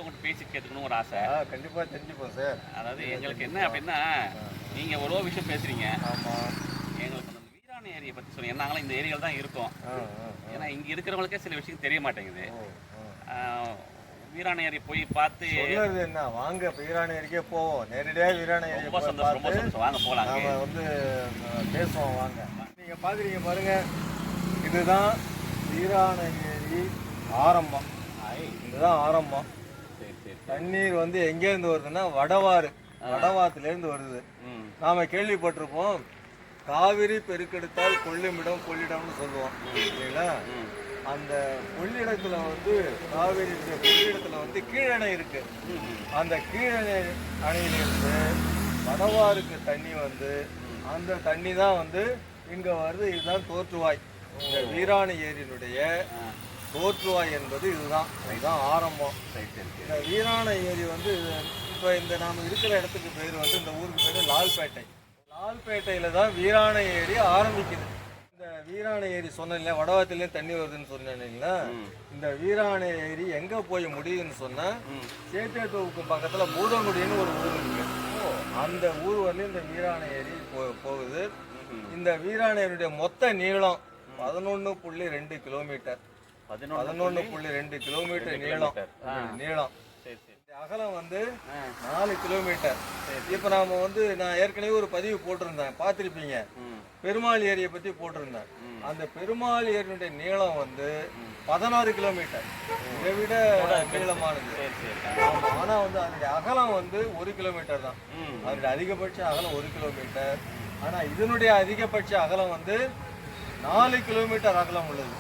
வந்து உங்கள்கிட்ட பேசி கேட்டுக்கணும் ஒரு ஆசை. கண்டிப்பாக தெரிஞ்சுப்போம் சார். அதாவது எங்களுக்கு என்ன அப்படின்னா, நீங்கள் எவ்வளோ விஷயம் பேசுகிறீங்க. ஆமாம். எங்களுக்கு அந்த வீராணை ஏரியை பற்றி சொல்லுங்கள். நாங்களாம் இந்த ஏரியாவில் தான் இருக்கோம். ஏன்னா இங்கே இருக்கிறவங்களுக்கே சில விஷயம் தெரிய மாட்டேங்குது. வீராணை ஏரி போய் பார்த்து சொல்றது என்ன, வாங்க வீராணை ஏரிக்கே போவோம். நேரடியாக வீராணை ஏரி ரொம்ப சந்தோஷம், ரொம்ப சந்தோஷம். வாங்க போகலாம். நம்ம வந்து பேசுவோம் வாங்க. நீங்கள் பார்க்குறீங்க பாருங்க, இதுதான் வீராணை ஏரி ஆரம்பம். இதுதான் ஆரம்பம். சரி சரி. தண்ணீர் வந்து எங்கேருந்து வருதுன்னா வடவாத்துலேருந்து வருது. நாம் கேள்விப்பட்டிருப்போம், காவிரி பெருக்கெடுத்தால் கொள்ளிமிடம் கொள்ளிடம்னு சொல்லுவோம் இல்லைங்களா. அந்த கொள்ளிடத்துல வந்து காவிரி கொள்ளிடத்துல வந்து கீழணை இருக்கு. அந்த கீழணை அணையிலிருந்து வடவாருக்கு தண்ணி வந்து அந்த தண்ணி தான் வந்து இங்க வருது. இதுதான் தோற்றுவாய். இந்த வீராணை ஏரியினுடைய தோற்றுவாய் என்பது இதுதான் ஆரம்பம். இந்த வீராணை ஏரி வந்து இப்போ இந்த நாம் இருக்கிற இடத்துக்கு பேர் வந்து, இந்த ஊருக்கு பேர் லால்பேட்டை. லால்பேட்டையில தான் வீராணை ஏரி ஆரம்பிக்குது. இந்த வீராணை ஏரி சொன்னேன், வடவாத்திலே தண்ணி வருதுன்னு சொன்னேன் இல்லைங்களா. இந்த வீராணை ஏரி எங்க போய் முடியுதுன்னு சொன்னா, சேத்தியாத்தோவுக்கு பக்கத்துல பூதங்குடின்னு ஒரு ஊர் இருக்கு. அந்த ஊர் வந்து இந்த வீராணை ஏரி போகுது. இந்த வீராணை ஏரியுடைய மொத்த நீளம் 11.2 கிலோமீட்டர். 11.2 கிலோமீட்டர் நீளம். அகலம் வந்து 4 கிலோமீட்டர். இப்ப நாம வந்து நான் ஏற்கனவே ஒரு பதிவு போட்டிருந்தேன், பார்த்திருப்பீங்க. பெருமாள் ஏரியை பத்தி போட்டிருந்தேன். அந்த பெருமாள் ஏரியுடைய நீளம் வந்து 16 கிலோமீட்டர். இதை விட நீளமானது. ஆனா வந்து அதனுடைய அகலம் வந்து 1 கிலோமீட்டர் தான். அதனுடைய அதிகபட்ச அகலம் 1 கிலோமீட்டர். ஆனா இதனுடைய அதிகபட்ச அகலம் வந்து 4 கிலோமீட்டர் அகலம் உள்ளது.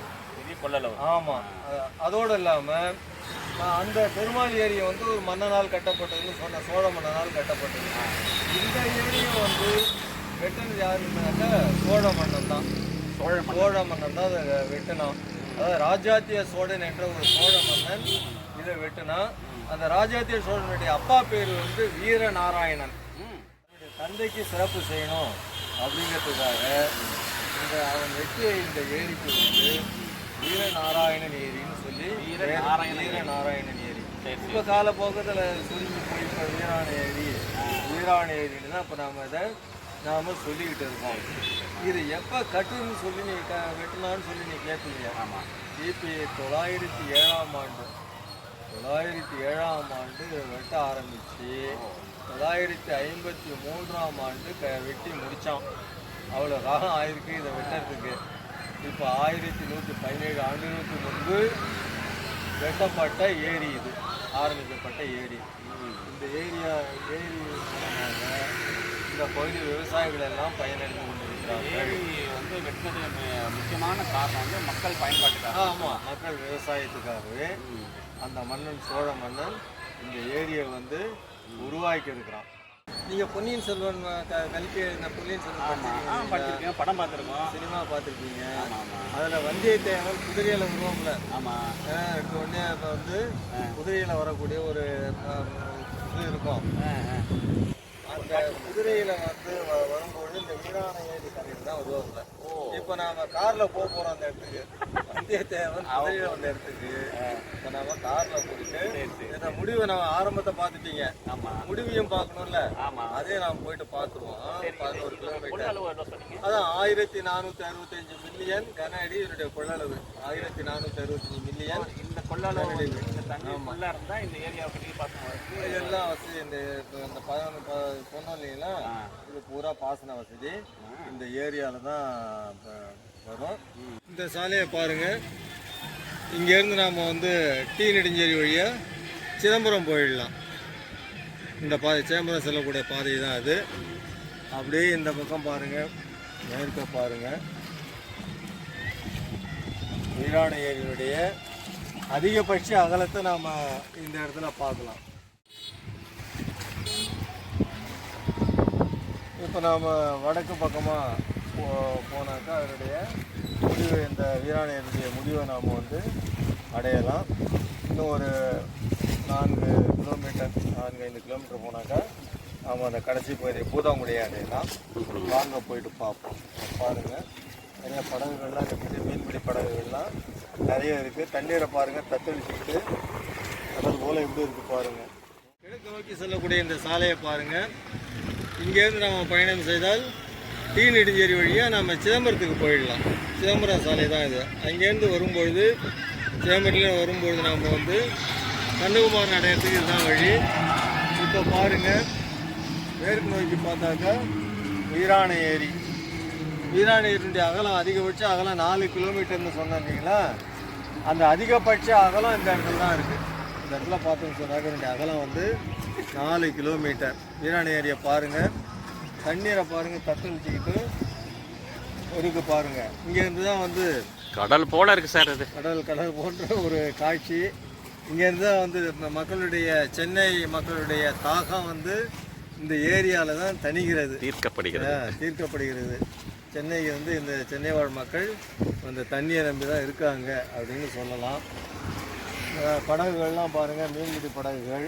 ஆமா. அதோடு இல்லாம அந்த பெருமாள் ஏரியை வந்து ஒரு மன்னனால் கட்டப்பட்டதுன்னு சொன்ன, சோழ மன்னனால் கட்டப்பட்டது. இந்த ஏரியை வந்து வெட்டினது யாருன்னாக்கா சோழ மன்னன் தான். அதை வெட்டினான். அதாவது ராஜாத்திய சோழன் என்ற ஒரு சோழ மன்னன் இதை வெட்டினா. அந்த ராஜாத்திய சோழனுடைய அப்பா பேர் வந்து வீரநாராயணன். தந்தைக்கு சிறப்பு செய்யணும் அப்படிங்கிறதுக்காக அவன் வெட்டிய இந்த ஏரிக்கு வந்து வீரநாராயணன் ஏரின்னு சொல்லி வீரநாராயணன் ஏரி. இப்போ காலப்போக்கத்தில் சுருங்கி போய் இப்போ வீராணை ஏரின்னு தான் இப்போ நாம் சொல்லிக்கிட்டு இருக்கோம். இது எப்போ கட்டுன்னு சொல்லி நீ வெட்டினான்னு சொல்லி நீ கேட்பீங்க. கிபி 907ஆம் ஆண்டு. 907ஆம் ஆண்டு வெட்ட ஆரம்பித்து 953ஆம் ஆண்டு வெட்டி முடித்தான். அவ்வளோ காலம் ஆயிருக்கு இதை வெட்டுறதுக்கு. இப்போ 1117 ஆண்டுகளுக்கு முன்பு வெட்டப்பட்ட ஏரி இது, ஆரம்பிக்கப்பட்ட ஏரி. இந்த ஏரி மூலமாக இந்த பகுதி விவசாயிகள் எல்லாம் பயனடைந்து கொண்டிருக்கிறார்கள். வந்து வெட்டினது முக்கியமான காரணம் வந்து மக்கள் பயன்பாட்டுக்காக. ஆமாம், மக்கள் விவசாயத்துக்காகவே அந்த மன்னன் சோழ மன்னன் இந்த ஏரியை வந்து உருவாக்கி இருக்கிறான். நீங்கள் பொன்னியின் செல்வன் கல்கி எழுதின பொன்னியின் செல்வன் படிச்சிருக்கீங்க, படம் பார்த்துருக்கோம், சினிமா பார்த்துருக்கீங்க. அதில் வந்தியத்தேவன் குதிரையில் வருவாங்கள. உடனே இப்போ வந்து குதிரையில் வரக்கூடிய ஒரு இது இருக்கும். அந்த குதிரையில் வந்து வரும்போது இந்த வீராணை ஏரி கரையில் தான் வருவாங்க. இப்போ நாம காரில் போகிறோம் அந்த இடத்துக்கு. வந்தியத்தேவன் குதிரையில் வந்த இடத்துக்கு இப்போ நாம காரில் போயிட்டு இந்த முடிவை நம்ம ஆரம்பத்தை பார்த்துட்டீங்க. முடிவையும் பார்க்கணும்ல, அதே நாம் போயிட்டு பார்த்துருவோம். 11 கிலோமீட்டர். அதான் 1465 மில்லியன் கன அடி இதனுடைய கொள்ளளவு. 1465 மில்லியன் இந்த கொள்ளளவு. இந்த ஏரியாவை எல்லாம் வசதி. இந்த சொன்னோம் இல்லைங்களா, இது பூரா பாசன வசதி இந்த ஏரியாவில் தான் வரும். இந்த சாலையை பாருங்கள். இங்கேருந்து நாம் வந்து டி நெடுஞ்சேரி வழியாக சிதம்பரம் போயிடலாம். இந்த பாதை சிதம்பரம் செல்லக்கூடிய பாதை தான் அது. அப்படியே இந்த பக்கம் பாருங்கள், மேற்க பாருங்கள். வீராணை ஏரியினுடைய அதிகபட்ச அகலத்தை நாம் இந்த இடத்துல பார்க்கலாம். இப்போ நாம் வடக்கு பக்கமாக போனாக்கா அதனுடைய முடிவு, இந்த வீராணை ஏரியுடைய முடிவை நாம் வந்து அடையலாம். இன்னும் ஒரு 4 கிலோமீட்டர் 4-5 கிலோமீட்டர் போனாக்கா நாம் அந்த கடைசி பகுதியை பூதாங்குடியை அடையலாம். வாங்க போயிட்டு பார்ப்போம். பாருங்கள், நிறைய படகுகள்லாம் இருக்குது. மீன்பிடி படகுகள்லாம் நிறைய இருக்குது. தண்ணீரை பாருங்கள், தத்தளிச்சுட்டு அதாவது போல் எப்படி இருக்குது பாருங்கள். கிழக்கு நோக்கி செல்லக்கூடிய இந்த சாலையை பாருங்கள். இங்கேருந்து நம்ம பயணம் செய்தால் டி நெடுஞ்சேரி வழியாக நம்ம சிதம்பரத்துக்கு போயிடலாம். சிதம்பரம் சாலை தான் இது. அங்கேருந்து வரும்பொழுது சிதம்பரத்தில் வரும்பொழுது நம்ம வந்து கண்ணகுமார் அடையறதுக்கு இதுதான் வழி. இப்போ பாருங்கள், மேற்கு நோக்கி பார்த்தாக்கா வீராணை ஏரி. வீராணை ஏரியுடைய அகலம் அதிகபட்ச அகலம் 4 கிலோமீட்டர்னு சொன்னேன் இல்லைங்களா? அந்த அதிகபட்ச அகலம் இந்த இடத்துல தான் இருக்குது. இந்த இடத்துல பார்த்தோம்னு சொன்னாக்க இதனுடைய அகலம் வந்து 4 கிலோமீட்டர். வீராணை ஏரியை பாருங்கள், தண்ணீரை பாருங்கள், தத்தளிச்சுக்கிட்டு இருக்கு பாருங்கள். இங்கேருந்து தான் வந்து கடல் போல இருக்குது சார். இது கடல் போன்ற ஒரு காட்சி. இங்கேருந்து தான் வந்து மக்களுடைய சென்னை மக்களுடைய தாகம் வந்து இந்த ஏரியாவில் தான் தணிகிறது, தீர்க்கப்படுகிறது. சென்னைக்கு வந்து இந்த சென்னை வாழ் மக்கள் அந்த தண்ணியை நம்பி தான் இருக்காங்க அப்படின்னு சொல்லலாம். படகுகள்லாம் பாருங்கள், மீன்பிடி படகுகள்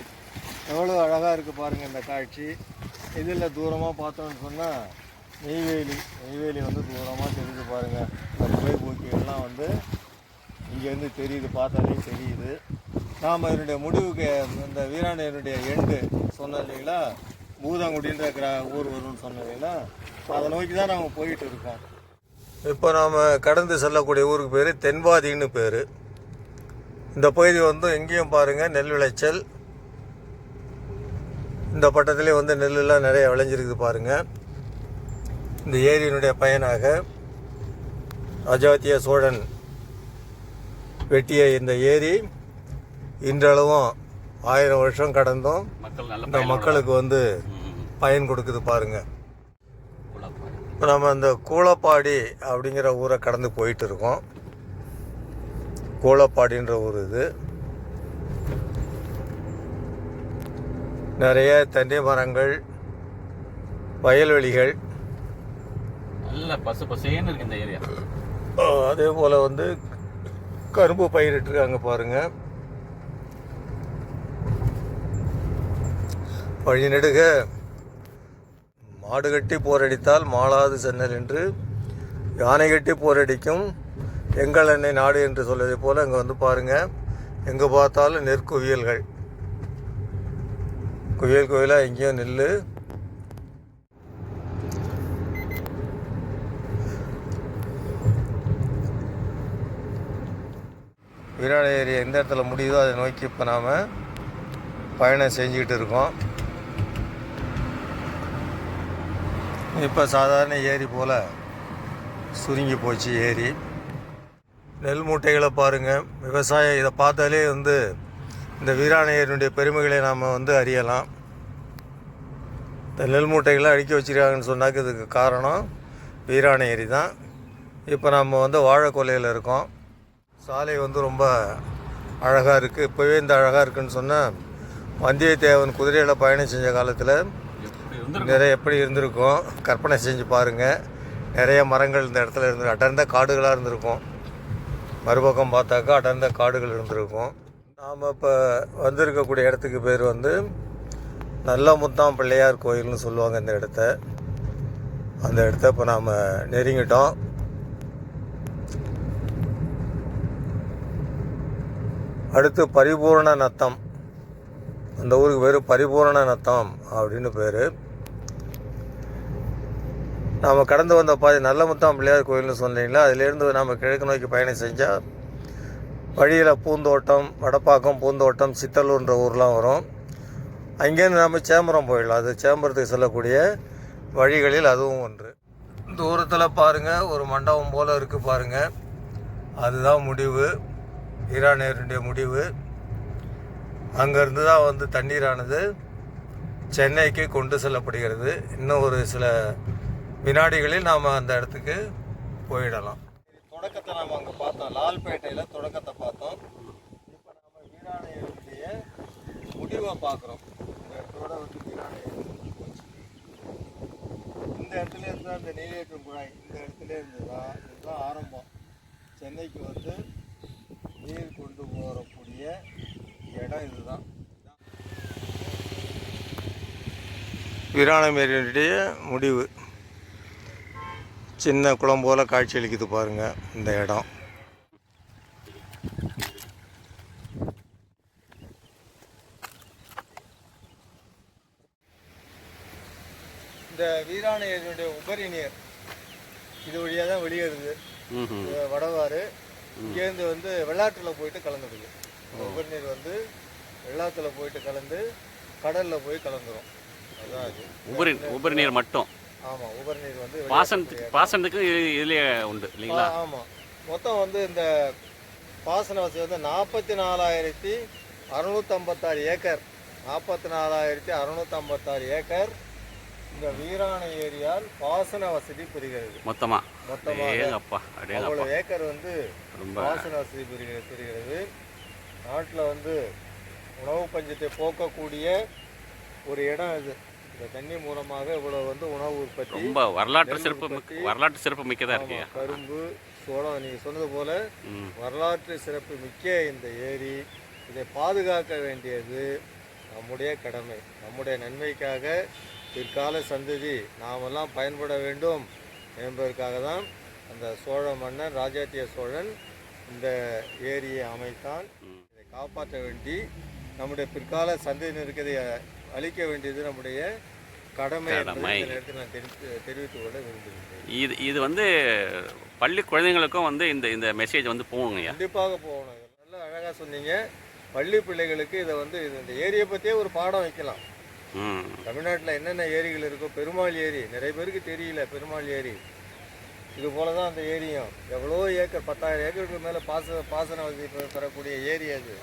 எவ்வளோ அழகாக இருக்குது பாருங்கள் இந்த காட்சி. இதில் தூரமாக பார்த்தோம்னு சொன்னால் நெய்வேலி வந்து தூரமாக தெரியுது பாருங்கள். இந்த புகைப்பூக்கிகள்லாம் வந்து இங்கேருந்து தெரியுது, பார்த்தாலே தெரியுது. நாம் இதனுடைய முடிவுக்கு இந்த வீராணையனுடைய எண்டு சொன்னோம் இல்லைங்களா, பூதாங்குடின்ற ஊர் வரும்னு சொன்னோம் இல்லைங்களா, அதை நோக்கி தான் நாம் போயிட்டு இருக்கோம். இப்போ நாம் கடந்து செல்லக்கூடிய ஊருக்கு பேர் தென்வாதின்னு பேர். இந்த பகுதி வந்து எங்கேயும் பாருங்கள் நெல் விளைச்சல். இந்த பட்டத்துலேயே வந்து நெல்லெல்லாம் நிறைய விளைஞ்சிருக்குது பாருங்கள். இந்த ஏரியினுடைய பயனாக அஜாத்திய சோழன் வெட்டிய இந்த ஏரி இன்றளவும் 1000 வருஷம் கடந்தும் இந்த மக்களுக்கு வந்து பயன் கொடுக்குது பாருங்கள். இப்போ நம்ம அந்த கூலப்பாடி அப்படிங்கிற ஊரை கடந்து போயிட்டு இருக்கோம். கூலப்பாடின்ற ஊர் இது. நிறைய தென்னை மரங்கள், வயல்வெளிகள், நல்ல பசு பசேன்னு இருக்கு இந்த ஏரியா. அதே போல் வந்து கரும்பு பயிரிட்டுருக்காங்க பாருங்கள். வழி நெடுக மாடு கட்டி போரடித்தால் மாளாது சென்னல் என்று, யானை கட்டி போரடிக்கும் எங்கள் அன்னை நாடு என்று சொல்வதை போல் அங்கே வந்து பாருங்கள், எங்கே பார்த்தாலும் நெற்குவியல்கள், குவியலாக எங்கேயும் நெல். வீராணை ஏரி எந்த இடத்துல முடியுதோ அதை நோக்கி இப்போ நாம் பயணம் செஞ்சுக்கிட்டு இருக்கோம். இப்போ சாதாரண ஏரி போல் சுருங்கி போச்சு ஏரி. நெல் மூட்டைகளை பாருங்கள். விவசாயம் இதை பார்த்தாலே வந்து இந்த வீராணை ஏரியினுடைய பெருமைகளை நாம் வந்து அறியலாம். இந்த நெல் மூட்டைகளை அடுக்கி வச்சுருக்காங்கன்னு சொன்னாக்க இதுக்கு காரணம் வீராணை ஏரி தான். இப்போ நம்ம வந்து வாழைக்கொல்லையில் இருக்கோம். சாலை வந்து ரொம்ப அழகாக இருக்குது. இப்போவே இந்த அழகாக இருக்குதுன்னு சொன்னால் வந்தியத்தேவன் குதிரையில் பயணம் செஞ்ச காலத்தில் நிறைய எப்படி இருந்திருக்கும் கற்பனை செஞ்சு பாருங்கள். நிறைய மரங்கள் இந்த இடத்துல இருந்து அடர்ந்த காடுகளாக இருந்திருக்கும். மறுபக்கம் பார்த்தாக்கா அடர்ந்த காடுகள் இருந்திருக்கும். நாம் இப்போ வந்திருக்கக்கூடிய இடத்துக்கு பேர் வந்து நல்ல முத்தாம் பிள்ளையார் கோயில்னு சொல்லுவாங்க இந்த இடத்த. அந்த இடத்த இப்போ நாம் நெருங்கிட்டோம். அடுத்து பரிபூர்ண நத்தம். அந்த ஊருக்கு பேர் பரிபூர்ண நத்தம் அப்படின்னு பேர். நாம் கடந்து வந்த பாதி நல்ல முத்தாம் பிள்ளையார் கோயில்னு சொன்னீங்களா, அதிலேருந்து நாம் கிழக்கு நோக்கி பயணம் செஞ்சால் வழியில் பூந்தோட்டம், வடப்பாக்கம், பூந்தோட்டம், சித்தலூர்ன்ற ஊர்லாம் வரும். அங்கேருந்து நம்ம சேம்பரம் போயிடலாம். அது சேம்பரத்துக்கு செல்லக்கூடிய வழிகளில் அதுவும் ஒன்று. தூரத்தில் பாருங்கள் ஒரு மண்டபம் போல் இருக்குது பாருங்கள். அதுதான் முடிவு, வீராணேருடைய முடிவு. அங்கேருந்து தான் வந்து தண்ணீரானது சென்னைக்கு கொண்டு செல்லப்படுகிறது. இன்னும் ஒரு சில வினாடிகளில் நாம் அந்த இடத்துக்கு போயிடலாம். தொடக்கத்தை நாம் அங்கே பார்த்தோம், லால்பேட்டையில் தொடக்கத்தை பார்த்தோம். இப்போ நாம் வீராணேருடைய முடிவை பார்க்குறோம். இந்த இடத்தோட வந்து வீராணேரு இந்த இடத்துல இருந்து அந்த நீரேற்றும் குழாய் இந்த இடத்துல இருந்து தான் இதுதான் ஆரம்பம். சென்னைக்கு வந்து நீர் கொண்டு போகக்கூடிய இடம் இதுதான். வீராணமேரியுடைய முடிவு. சின்ன குளம் போல் காட்சி அளிக்குது பாருங்கள் இந்த இடம். இந்த வீராணை ஏரியினுடைய உபரி நீர் இது வழியாக தான் வெளியேறுது. இது வடவாறு இங்கேருந்து வந்து வெள்ளாற்றில் போயிட்டு கலந்துடுது. உபரி நீர் வந்து வெள்ளாற்றில் போயிட்டு கலந்து கடலில் போய் கலந்துரும். அதுதான் அது உபரி நீர் மட்டும். ஆமாம், உபரி நீர் வந்து பாசனத்துக்கு இதுலேயே உண்டு இல்லைங்களா? ஆமாம், மொத்தம் வந்து இந்த பாசன வசதி வந்து 44,656 ஏக்கர் 44,656 ஏக்கர் இந்த வீராணை ஏரியால் பாசன வசதி பெறுகிறது. மொத்தமாக அவ்வளோ ஏக்கர் வந்து பாசன வசதி பெறுகிறது. நாட்டில் வந்து உணவு பஞ்சத்தை போக்கக்கூடிய ஒரு இடம் இது. இந்த தண்ணி மூலமாக இவ்வளவு வந்து உணவு உற்பத்தி ரொம்ப வரலாற்று சிறப்பு மிக்கதாக இருக்கு. கரும்பு, சோளம், நீங்கள் சொன்னது போல வரலாற்று சிறப்பு மிக்க இந்த ஏரி, இதை பாதுகாக்க வேண்டியது நம்முடைய கடமை. நம்முடைய நன்மைக்காக பிற்கால சந்ததி நாமெல்லாம் பயன்பட வேண்டும் என்பதற்காக தான் அந்த சோழ மன்னர் ராஜாத்திய சோழன் இந்த ஏரியை அமைத்தான். இதை காப்பாற்ற வேண்டி நம்முடைய பிற்கால சந்ததியினருக்கு இதை அளிக்க வேண்டியது நம்முடைய கடமை என்பதை இந்த நேரத்தில் நான் தெரிவித்துக் கொள்ள விரும்புகிறேன். இது வந்து பள்ளி குழந்தைங்களுக்கும் வந்து இந்த மெசேஜ் வந்து போகணுங்க. கண்டிப்பாக போகணும். நல்லா அழகாக சொன்னீங்க. பள்ளி பிள்ளைகளுக்கு இதை வந்து இந்த ஏரியை பற்றியே ஒரு பாடம் வைக்கலாம். தமிழ்நாட்டில் என்னென்ன ஏரிகள் இருக்கோ, பெருமாள் ஏரி நிறைய பேருக்கு தெரியல. பெருமாள் ஏரி இது போல தான் அந்த ஏரியும் எவ்வளோ ஏக்கர் 10,000 ஏக்கருக்கு மேலே பாசன வசதி பெறக்கூடிய ஏரி அது.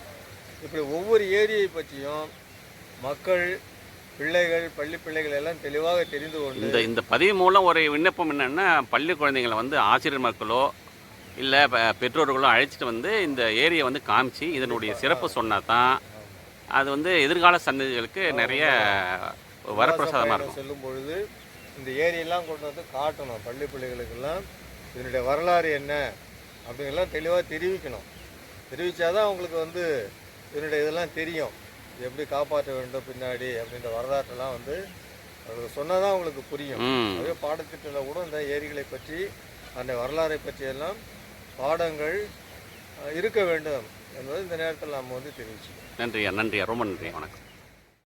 இப்படி ஒவ்வொரு ஏரியை பற்றியும் மக்கள், பிள்ளைகள், பள்ளி பிள்ளைகள் எல்லாம் தெளிவாக தெரிந்து கொண்டு இந்த பதிவு மூலம் ஒரு விண்ணப்பம் என்னென்னா, பள்ளி குழந்தைங்களை வந்து ஆசிரியர் மக்களோ இல்லை பெற்றோர்களோ அழைச்சிட்டு வந்து இந்த ஏரியை வந்து காமிச்சு இதனுடைய சிறப்பு சொன்னால் தான் அது வந்து எதிர்கால சந்ததிகளுக்கு நிறைய வரப்பிரசாதமாக இருக்கும். சொல்லும் பொழுது இந்த ஏரியெல்லாம் கொண்டு வந்து காட்டணும். பள்ளி பிள்ளைகளுக்கெல்லாம் இதனுடைய வரலாறு என்ன அப்படிங்கெல்லாம் தெளிவாக தெரிவிக்கணும். தெரிவித்தாதான் அவங்களுக்கு வந்து இதனுடைய இதெல்லாம் தெரியும். எப்படி காப்பாற்ற வேண்டும் பின்னாடி அப்படின்ற வரலாற்றெல்லாம் வந்து அவங்களுக்கு சொன்னால் தான் அவங்களுக்கு புரியும். அதே பாடத்திட்டத்தில் கூட இந்த ஏரிகளை பற்றி, அந்த வரலாறை பற்றியெல்லாம் பாடங்கள் இருக்க வேண்டும் என்பது இந்த நேரத்தில் நாம் வந்து தெரிவிச்சுக்கணும். நன்றியா, ரொம்ப நன்றி, வணக்கம்.